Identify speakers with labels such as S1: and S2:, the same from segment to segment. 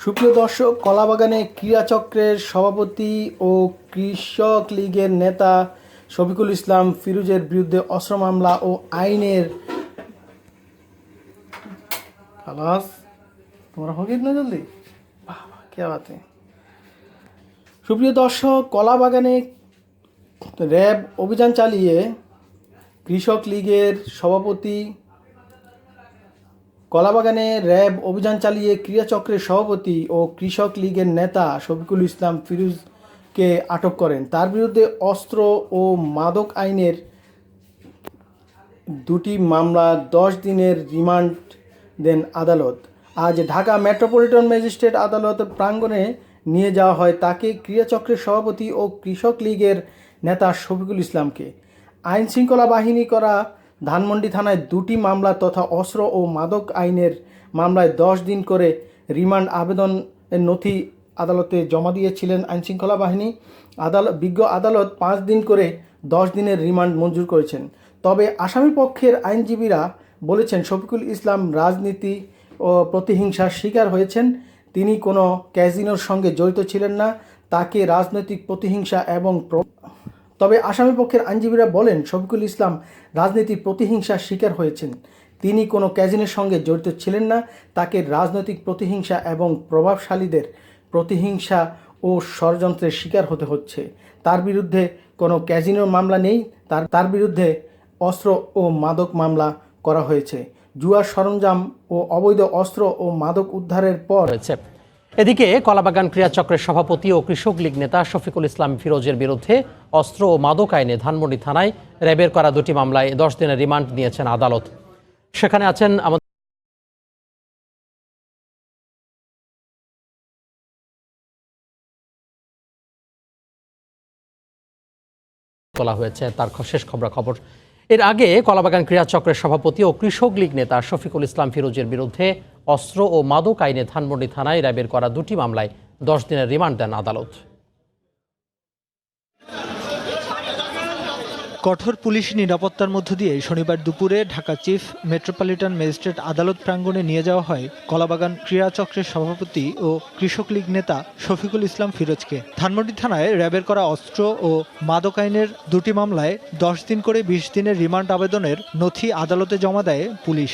S1: সুপ্রিয় দর্শক, কলাবাগানে ক্রীড়াচক্রের সভাপতি ও কৃষক লীগের নেতা শফিকুল ইসলাম ফিরোজের বিরুদ্ধে অস্ত্র মামলা ও আইনের জলদি কে বাতে। সুপ্রিয় দর্শক, কলাবাগানে র্যাব অভিযান চালিয়ে কৃষক লীগের সভাপতি কলাবাগানে র্যাব অভিযান চালিয়ে ক্রীড়াচক্রের সভাপতি ও কৃষক লীগের নেতা শফিকুল ইসলাম ফিরোজকে আটক করেন। তার বিরুদ্ধে অস্ত্র ও মাদক আইনের দুটি মামলা 10 দিনের রিমান্ড দেন আদালত। আজ ঢাকা মেট্রোপলিটন ম্যাজিস্ট্রেট আদালত প্রাঙ্গণে নিয়ে যাওয়া হয় তাকে। ক্রীড়াচক্রের সভাপতি ও কৃষক লীগের নেতা শফিকুল ইসলামকে আইন শৃঙ্খলা বাহিনী করা ধানমন্ডি থানায় দুটি মামলা তথা অস্ত্র ও মাদক আইনের মামলায় 10 দিন করে রিমান্ড আবেদনের নথি আদালতে জমা দিয়েছিলেন আইনশৃঙ্খলা বাহিনী। বিজ্ঞ আদালত 5 দিন করে 10 দিনের রিমান্ড মঞ্জুর করেছেন। তবে আসামি পক্ষের আইনজীবীরা বলেছেন শফিকুল ইসলাম রাজনীতি ও প্রতিহিংসার শিকার হয়েছেন। তিনি কোনো ক্যাজিনোর সঙ্গে জড়িত ছিলেন না। তাকে রাজনৈতিক প্রতিহিংসা এবং তবে আসামিপক্ষের আইনজীবীরা বলেন শফিকুল ইসলাম রাজনীতির প্রতিহিংসার শিকার হয়েছেন। তিনি কোনো ক্যাজিনোর সঙ্গে জড়িত ছিলেন না। তাকে রাজনৈতিক প্রতিহিংসা এবং প্রভাবশালীদের প্রতিহিংসা ও ষড়যন্ত্রের শিকার হতে হচ্ছে। তার বিরুদ্ধে কোনো ক্যাজিনোর মামলা নেই। তার বিরুদ্ধে অস্ত্র ও মাদক মামলা করা হয়েছে। জুয়ার সরঞ্জাম ও অবৈধ অস্ত্র ও মাদক উদ্ধারের পর
S2: হয়েছে। এদিকে কলাবাগান ক্রীড়াচক্রের সভাপতি ও কৃষক লীগ নেতা শফিকুল ইসলাম ফিরোজের বিরুদ্ধে অস্ত্র ও মাদক আইনে ধানমন্ডি থানায় র্যাবের করা দুটি মামলায় 10 দিনের রিমান্ড নিয়েছেন আদালত। সেখানে আছেন আমাদের তোলা হয়েছে তার শেষ খবর। এর আগে কলাবাগান ক্রীড়াচক্রের সভাপতি ও কৃষক লীগ নেতা শফিকুল ইসলাম ফিরোজের বিরুদ্ধে অস্ত্র ও মাদক আইনে ধানমন্ডি থানায় র্যাবের করা দুটি মামলায় 10 দিনের রিমান্ড দেন আদালত।
S3: কঠোর পুলিশ নিরাপত্তার মধ্য দিয়ে শনিবার দুপুরে ঢাকা চিফ মেট্রোপলিটন ম্যাজিস্ট্রেট আদালত প্রাঙ্গণে নিয়ে যাওয়া হয় কলাবাগান ক্রীড়াচক্রের সভাপতি ও কৃষক লীগ নেতা শফিকুল ইসলাম ফিরোজকে। ধানমন্ডি থানায় র্যাবের করা অস্ত্র ও মাদক আইনের দুটি মামলায় 10 দিন করে 20 দিনের রিমান্ড আবেদনের নথি আদালতে জমা দেয় পুলিশ।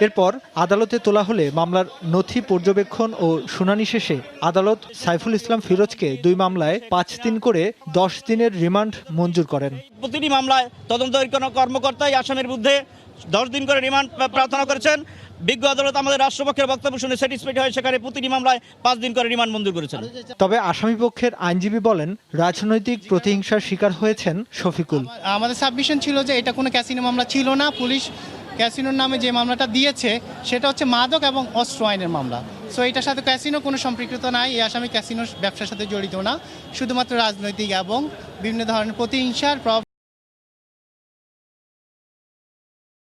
S3: এরপর আদালতে তোলা হলে মামলার নথি পর্যবেক্ষণ ও শুনানি শেষে আদালত সাইফুল ইসলাম ফিরোজকে 2 মামলায় 5 দিন করে 10 দিনের রিমান্ড মঞ্জুর করেন।
S4: প্রতিটি মামলায় তদন্তকারী কর্মকর্তাই আসামির বিরুদ্ধে 10 দিন করে রিমান্ড প্রার্থনা করেছেন। বিজ্ঞ আদালত আমাদের রাষ্ট্রপক্ষের বক্তব্য শুনে স্যাটিসফাইড হয়ে সেখানে প্রতিটি মামলায় 5 দিন করে রিমান্ড মঞ্জুর করেছেন।
S3: তবে আসামিপক্ষের আইনজীবী বলেন রাজনৈতিক প্রতিহিংসার শিকার হয়েছেন শফিকুল।
S5: আমাদের সাবমিশন ছিল যে এটা কোনো ক্যাসিনো মামলা ছিল না। পুলিশ ক্যাসিনোর নামে যে মামলাটা দিয়েছে সেটা হচ্ছে মাদক এবং অস্ত্র আইনের মামলা। সো এটার সাথে ক্যাসিনো কোনো সম্পৃক্ত নাই। এই আসামি ক্যাসিনোর ব্যবসার সাথে জড়িত না, শুধুমাত্র রাজনৈতিক এবং বিভিন্ন ধরনের প্রতিহিংসার